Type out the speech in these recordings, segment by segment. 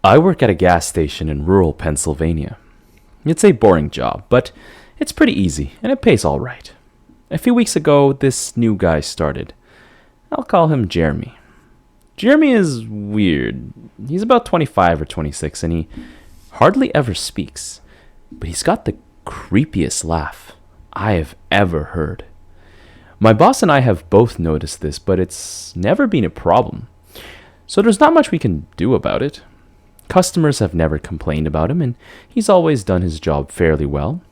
I work at a gas station in rural Pennsylvania. It's a boring job, but it's pretty easy and it pays all right. A few weeks ago, this new guy started. I'll call him Jeremy. Jeremy is weird. He's about 25 or 26 and he hardly ever speaks, but he's got the creepiest laugh I have ever heard. My boss and I have both noticed this, but it's never been a problem. So there's not much we can do about it. Customers have never complained about him, and he's always done his job fairly well.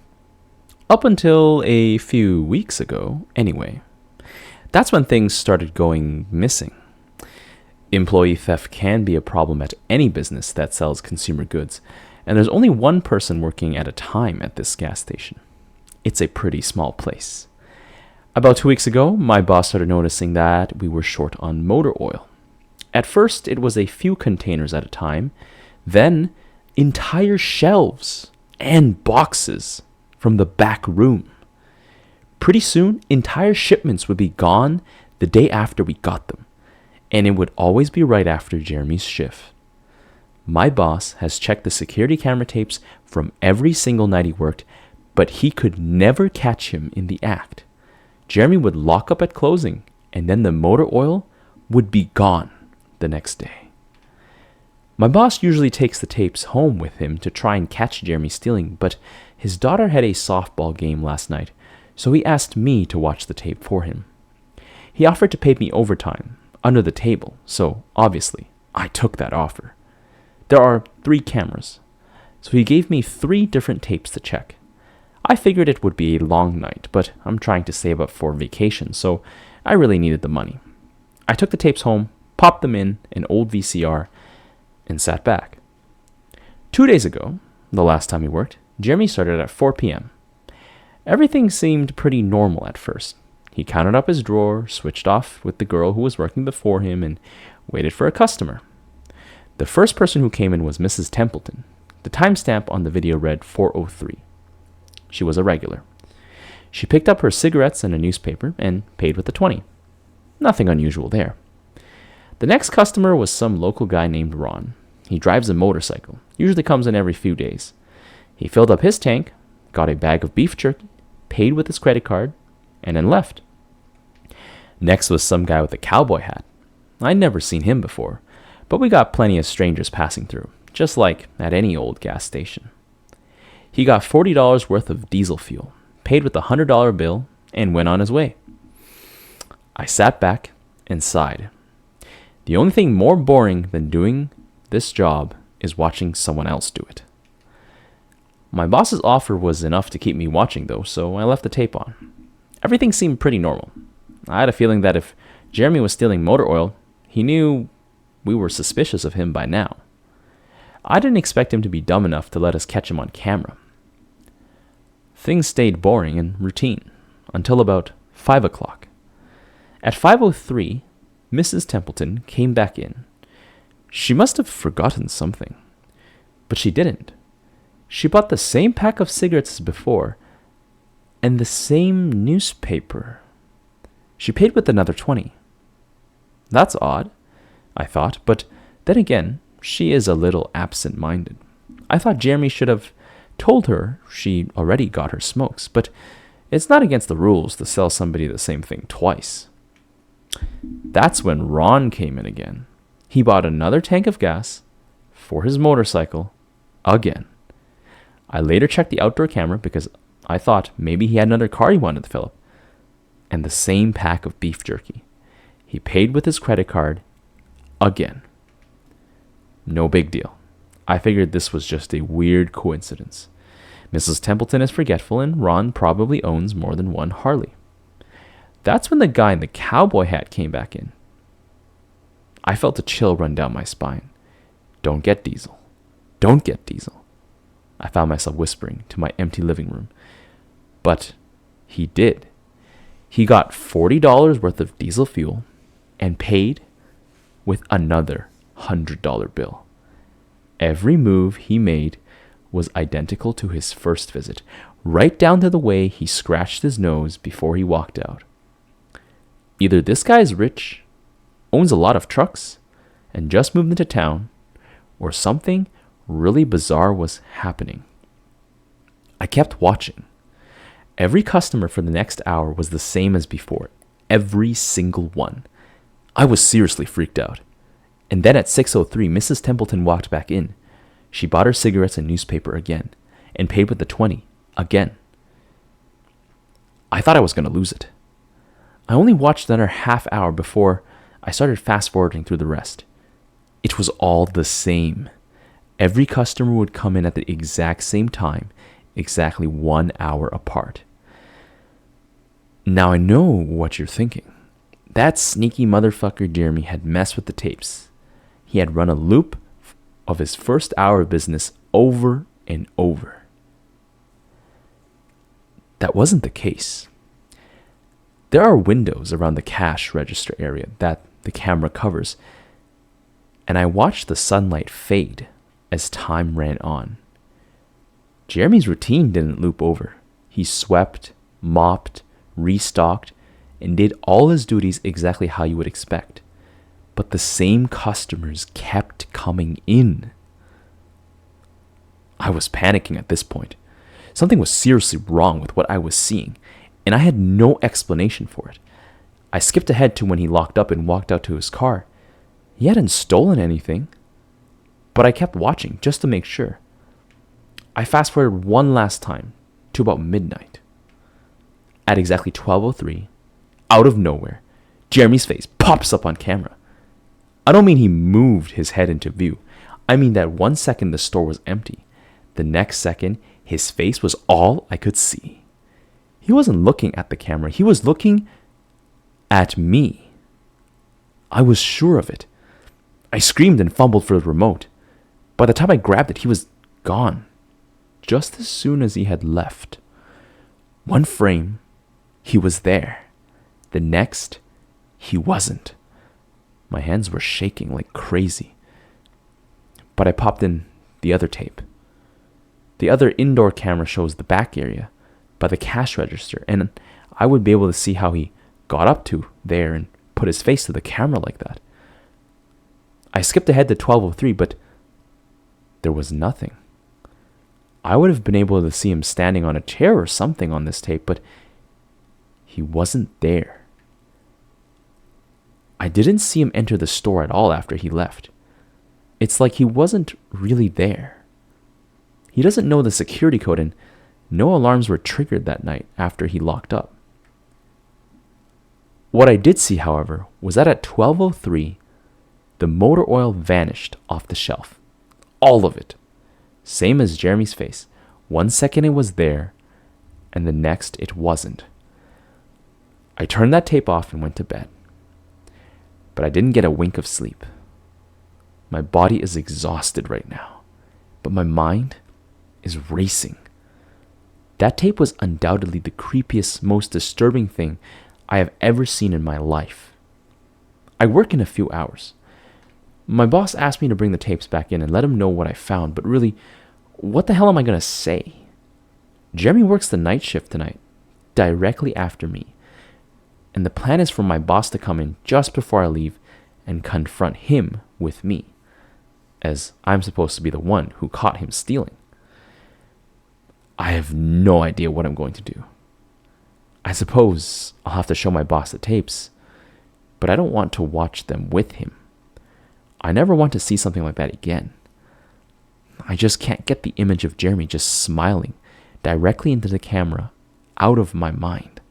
Up until a few weeks ago, anyway. That's when things started going missing. Employee theft can be a problem at any business that sells consumer goods, and there's only one person working at a time at this gas station. It's a pretty small place. About 2 weeks ago, my boss started noticing that we were short on motor oil. At first, it was a few containers at a time, then entire shelves and boxes from the back room. Pretty soon, entire shipments would be gone the day after we got them, and it would always be right after Jeremy's shift. My boss has checked the security camera tapes from every single night he worked, but he could never catch him in the act. Jeremy would lock up at closing, and then the motor oil would be gone the next day. My boss usually takes the tapes home with him to try and catch Jeremy stealing, but his daughter had a softball game last night, so he asked me to watch the tape for him. He offered to pay me overtime under the table, so obviously I took that offer. There are 3 cameras, so he gave me 3 different tapes to check. I figured it would be a long night, but I'm trying to save up for vacation, so I really needed the money. I took the tapes home, popped them in an old VCR, and sat back. 2 days ago, the last time he worked, Jeremy started at 4 p.m. Everything seemed pretty normal at first. He counted up his drawer, switched off with the girl who was working before him, and waited for a customer. The first person who came in was Mrs. Templeton. The timestamp on the video read 4:03. She was a regular. She picked up her cigarettes and a newspaper and paid with a 20. Nothing unusual there. The next customer was some local guy named Ron. He drives a motorcycle, usually comes in every few days. He filled up his tank, got a bag of beef jerky, paid with his credit card, and then left. Next was some guy with a cowboy hat. I'd never seen him before, but we got plenty of strangers passing through, just like at any old gas station. He got $40 worth of diesel fuel, paid with a $100 bill, and went on his way. I sat back and sighed. The only thing more boring than doing this job is watching someone else do it. My boss's offer was enough to keep me watching though, so I left the tape on. Everything seemed pretty normal. I had a feeling that if Jeremy was stealing motor oil, he knew we were suspicious of him by now. I didn't expect him to be dumb enough to let us catch him on camera. Things stayed boring and routine until about 5 o'clock. At 5:03, Mrs. Templeton came back in. She must have forgotten something, but she didn't. She bought the same pack of cigarettes as before, and the same newspaper. She paid with another 20. That's odd, I thought, but then again, she is a little absent-minded. I thought Jeremy should have told her she already got her smokes, but it's not against the rules to sell somebody the same thing twice. That's when Ron came in again. He bought another tank of gas for his motorcycle again. I later checked the outdoor camera because I thought maybe he had another car he wanted to fill up. And the same pack of beef jerky. He paid with his credit card again. No big deal. I figured this was just a weird coincidence. Mrs. Templeton is forgetful and Ron probably owns more than one Harley. That's when the guy in the cowboy hat came back in. I felt a chill run down my spine. Don't get diesel. Don't get diesel. I found myself whispering to my empty living room. But he did. He got $40 worth of diesel fuel and paid with another $100 bill. Every move he made was identical to his first visit, right down to the way he scratched his nose before he walked out. Either this guy's rich, owns a lot of trucks, and just moved into town, or something really bizarre was happening. I kept watching. Every customer for the next hour was the same as before. Every single one. I was seriously freaked out. And then at 6:03, Mrs. Templeton walked back in. She bought her cigarettes and newspaper again, and paid with the 20 again. I thought I was going to lose it. I only watched another half hour before I started fast forwarding through the rest. It was all the same. Every customer would come in at the exact same time, exactly 1 hour apart. Now I know what you're thinking. That sneaky motherfucker Jeremy had messed with the tapes. He had run a loop of his first hour of business over and over. That wasn't the case. There are windows around the cash register area that the camera covers, and I watched the sunlight fade as time ran on. Jeremy's routine didn't loop over. He swept, mopped, restocked, and did all his duties exactly how you would expect. But the same customers kept coming in. I was panicking at this point. Something was seriously wrong with what I was seeing, and I had no explanation for it. I skipped ahead to when he locked up and walked out to his car. He hadn't stolen anything, but I kept watching just to make sure. I fast forwarded one last time to about midnight. At exactly 12:03, out of nowhere, Jeremy's face pops up on camera. I don't mean he moved his head into view. I mean that 1 second the store was empty. The next second, his face was all I could see. He wasn't looking at the camera. He was looking at me. I was sure of it. I screamed and fumbled for the remote. By the time I grabbed it, he was gone. Just as soon as he had left. One frame, he was there. The next, he wasn't. My hands were shaking like crazy. But I popped in the other tape. The other indoor camera shows the back area by the cash register, and I would be able to see how he got up to there and put his face to the camera like that. I skipped ahead to 12:03, but there was nothing. I would have been able to see him standing on a chair or something on this tape, but he wasn't there. I didn't see him enter the store at all after he left. It's like he wasn't really there. He doesn't know the security code, and no alarms were triggered that night after he locked up. What I did see, however, was that at 12:03, the motor oil vanished off the shelf. All of it. Same as Jeremy's face. 1 second it was there, and the next it wasn't. I turned that tape off and went to bed. But I didn't get a wink of sleep. My body is exhausted right now, but my mind is racing. That tape was undoubtedly the creepiest, most disturbing thing I have ever seen in my life. I work in a few hours. My boss asked me to bring the tapes back in and let him know what I found, but really, what the hell am I going to say? Jeremy works the night shift tonight, directly after me, and the plan is for my boss to come in just before I leave and confront him with me, as I'm supposed to be the one who caught him stealing. I have no idea what I'm going to do. I suppose I'll have to show my boss the tapes, but I don't want to watch them with him. I never want to see something like that again. I just can't get the image of Jeremy just smiling directly into the camera out of my mind.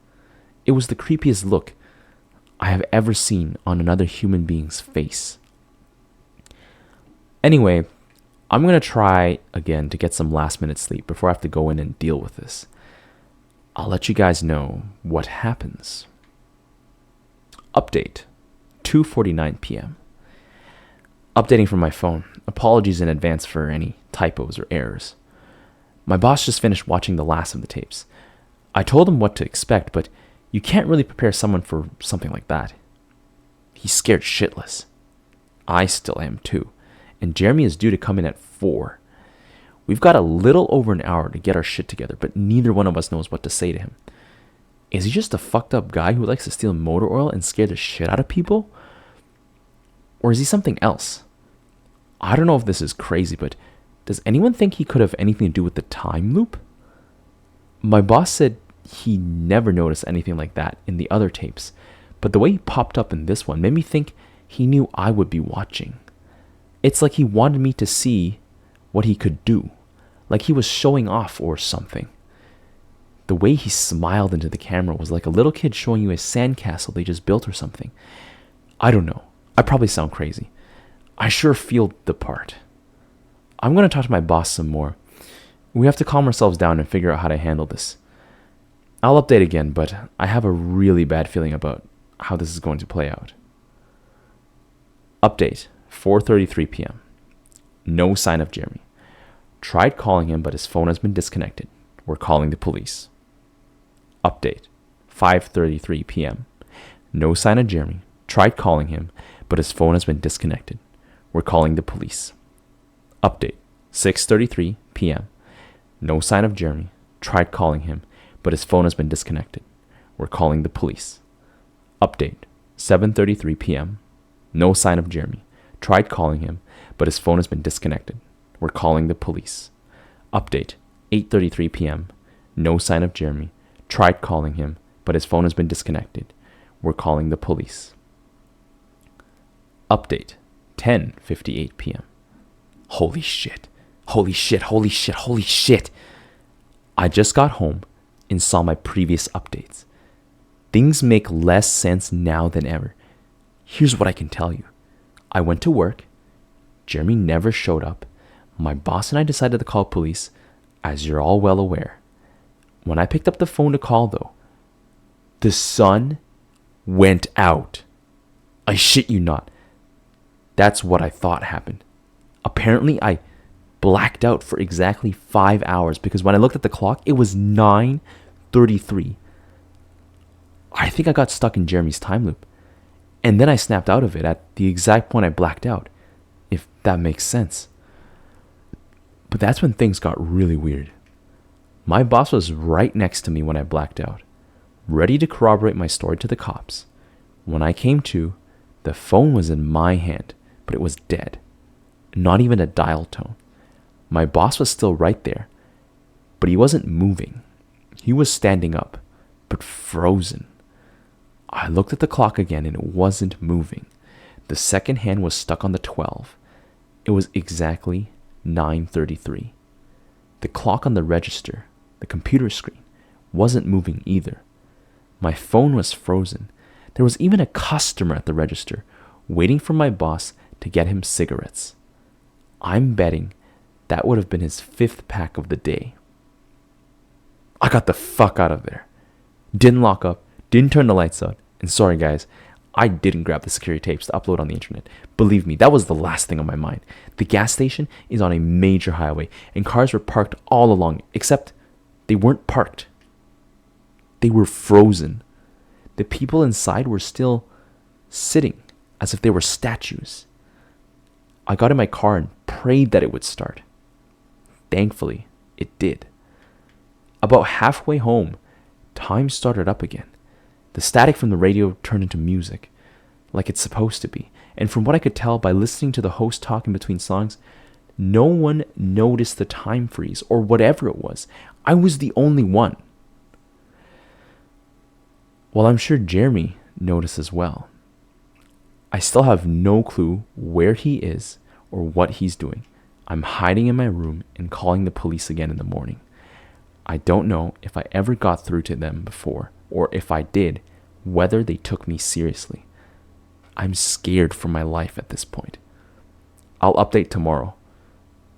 It was the creepiest look I have ever seen on another human being's face. Anyway, I'm going to try again to get some last minute sleep before I have to go in and deal with this. I'll let you guys know what happens. Update, 2:49 p.m. Updating from my phone. Apologies in advance for any typos or errors. My boss just finished watching the last of the tapes. I told him what to expect, but you can't really prepare someone for something like that. He's scared shitless. I still am too. And Jeremy is due to come in at 4. We've got a little over an hour to get our shit together, but neither one of us knows what to say to him. Is he just a fucked up guy who likes to steal motor oil and scare the shit out of people? Or is he something else? I don't know if this is crazy, but does anyone think he could have anything to do with the time loop? My boss said he never noticed anything like that in the other tapes, but the way he popped up in this one made me think he knew I would be watching. It's like he wanted me to see what he could do, like he was showing off or something. The way he smiled into the camera was like a little kid showing you a sandcastle they just built or something. I don't know. I probably sound crazy. I sure feel the part. I'm going to talk to my boss some more. We have to calm ourselves down and figure out how to handle this. I'll update again, but I have a really bad feeling about how this is going to play out. Update, 4:33 p.m. No sign of Jeremy. Tried calling him, but his phone has been disconnected. We're calling the police. Update, 5:33 p.m. No sign of Jeremy. Tried calling him, but his phone has been disconnected. We're calling the police. Update, 6:33 p.m. No sign of Jeremy. Tried calling him, but his phone has been disconnected. We're calling the police. Update, 7:33 p.m. No sign of Jeremy. Tried calling him, but his phone has been disconnected. We're calling the police. Update, 8:33 p.m. No sign of Jeremy. Tried calling him, but his phone has been disconnected. We're calling the police. Update, 10:58 p.m. Holy shit. Holy shit, holy shit, holy shit. I just got home and saw my previous updates. Things make less sense now than ever. Here's what I can tell you. I went to work. Jeremy never showed up. My boss and I decided to call police, as you're all well aware. When I picked up the phone to call, though, the sun went out. I shit you not. That's what I thought happened. Apparently, I blacked out for exactly 5 hours because when I looked at the clock, it was 9:33. I think I got stuck in Jeremy's time loop. And then I snapped out of it at the exact point I blacked out, if that makes sense. But that's when things got really weird. My boss was right next to me when I blacked out, ready to corroborate my story to the cops. When I came to, the phone was in my hand, but it was dead. Not even a dial tone. My boss was still right there, but he wasn't moving. He was standing up, but frozen. I looked at the clock again and it wasn't moving. The second hand was stuck on the 12. It was exactly 9:33. The clock on the register, the computer screen, wasn't moving either. My phone was frozen. There was even a customer at the register waiting for my boss to get him cigarettes. I'm betting that would have been his 5th pack of the day. I got the fuck out of there. Didn't lock up, didn't turn the lights out, and sorry guys, I didn't grab the security tapes to upload on the internet. Believe me, that was the last thing on my mind. The gas station is on a major highway, and cars were parked all along it, except they weren't parked. They were frozen. The people inside were still sitting as if they were statues. I got in my car and prayed that it would start. Thankfully, it did. About halfway home, time started up again. The static from the radio turned into music, like it's supposed to be. And from what I could tell by listening to the host talk in between songs, no one noticed the time freeze or whatever it was. I was the only one. Well, I'm sure Jeremy noticed as well. I still have no clue where he is or what he's doing. I'm hiding in my room and calling the police again in the morning. I don't know if I ever got through to them before, or if I did, whether they took me seriously. I'm scared for my life at this point. I'll update tomorrow,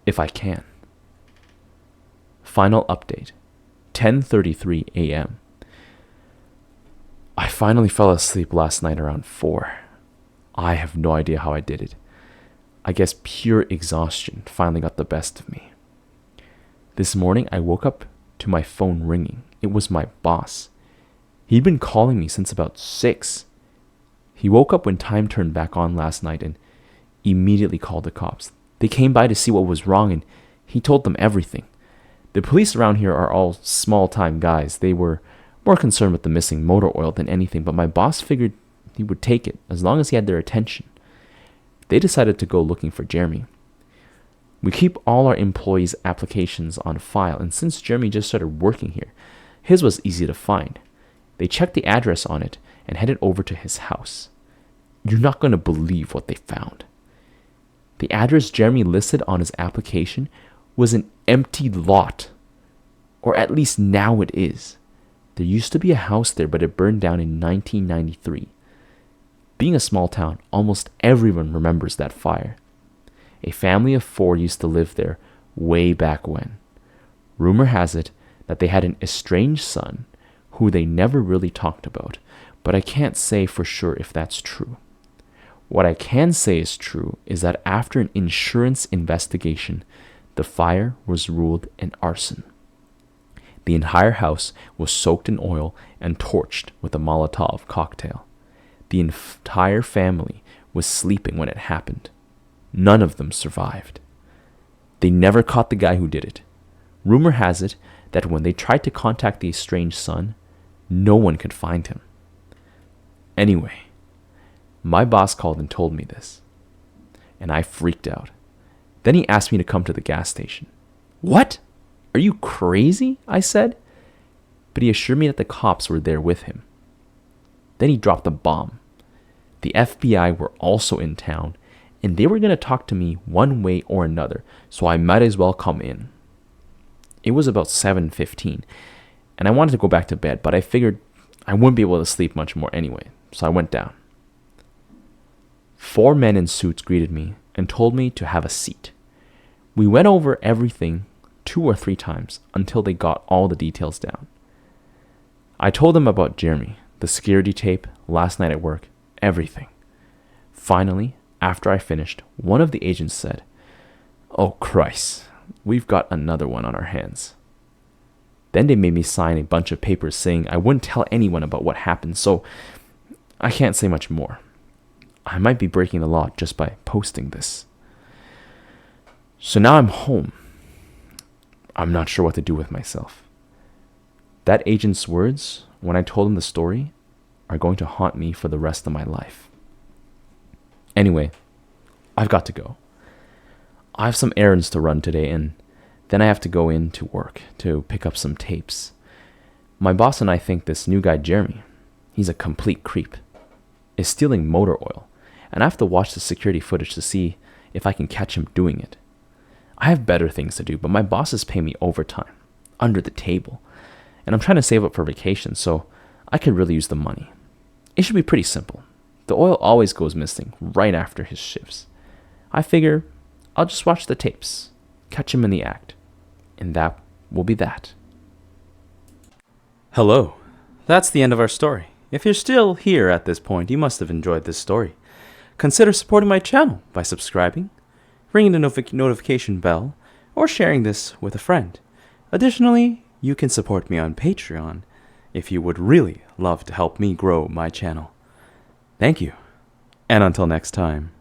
if I can. Final update, 10:33 a.m. I finally fell asleep last night around 4. I have no idea how I did it. I guess pure exhaustion finally got the best of me. This morning I woke up to my phone ringing. It was my boss. He'd been calling me since about 6. He woke up when time turned back on last night and immediately called the cops. They came by to see what was wrong and he told them everything. The police around here are all small-time guys. They were more concerned with the missing motor oil than anything, but my boss figured he would take it as long as he had their attention. They decided to go looking for Jeremy. We keep all our employees' applications on file, and since Jeremy just started working here, his was easy to find. They checked the address on it and headed over to his house. You're not going to believe what they found. The address Jeremy listed on his application was an empty lot. Or at least now it is. There used to be a house there, but it burned down in 1993. Being a small town, almost everyone remembers that fire. A family of 4 used to live there way back when. Rumor has it that they had an estranged son who they never really talked about, but I can't say for sure if that's true. What I can say is true is that after an insurance investigation, the fire was ruled an arson. The entire house was soaked in oil and torched with a Molotov cocktail. The entire family was sleeping when it happened. None of them survived. They never caught the guy who did it. Rumor has it that when they tried to contact the estranged son, no one could find him. Anyway, my boss called and told me this, and I freaked out. Then he asked me to come to the gas station. What? Are you crazy? I said. But he assured me that the cops were there with him. Then he dropped a bomb. The FBI were also in town, and they were going to talk to me one way or another, so I might as well come in. It was about 7:15, and I wanted to go back to bed, but I figured I wouldn't be able to sleep much more anyway, so I went down. 4 men in suits greeted me and told me to have a seat. We went over everything 2 or 3 times until they got all the details down. I told them about Jeremy, the security tape, last night at work, everything. Finally, after I finished, one of the agents said, "Oh Christ, we've got another one on our hands." Then they made me sign a bunch of papers saying I wouldn't tell anyone about what happened, so I can't say much more. I might be breaking the law just by posting this. So now I'm home. I'm not sure what to do with myself. That agent's words, when I told him the story, are going to haunt me for the rest of my life. Anyway, I've got to go. I have some errands to run today, and then I have to go in to work to pick up some tapes. My boss and I think this new guy, Jeremy, he's a complete creep, is stealing motor oil, and I have to watch the security footage to see if I can catch him doing it. I have better things to do, but my bosses pay me overtime, under the table, and I'm trying to save up for vacation, so I could really use the money. It should be pretty simple. The oil always goes missing right after his shifts. I figure I'll just watch the tapes, catch him in the act, and that will be that. Hello. That's the end of our story. If you're still here at this point, you must have enjoyed this story. Consider supporting my channel by subscribing, ringing the notification bell, or sharing this with a friend. Additionally, you can support me on Patreon if you would really love to help me grow my channel. Thank you, and until next time.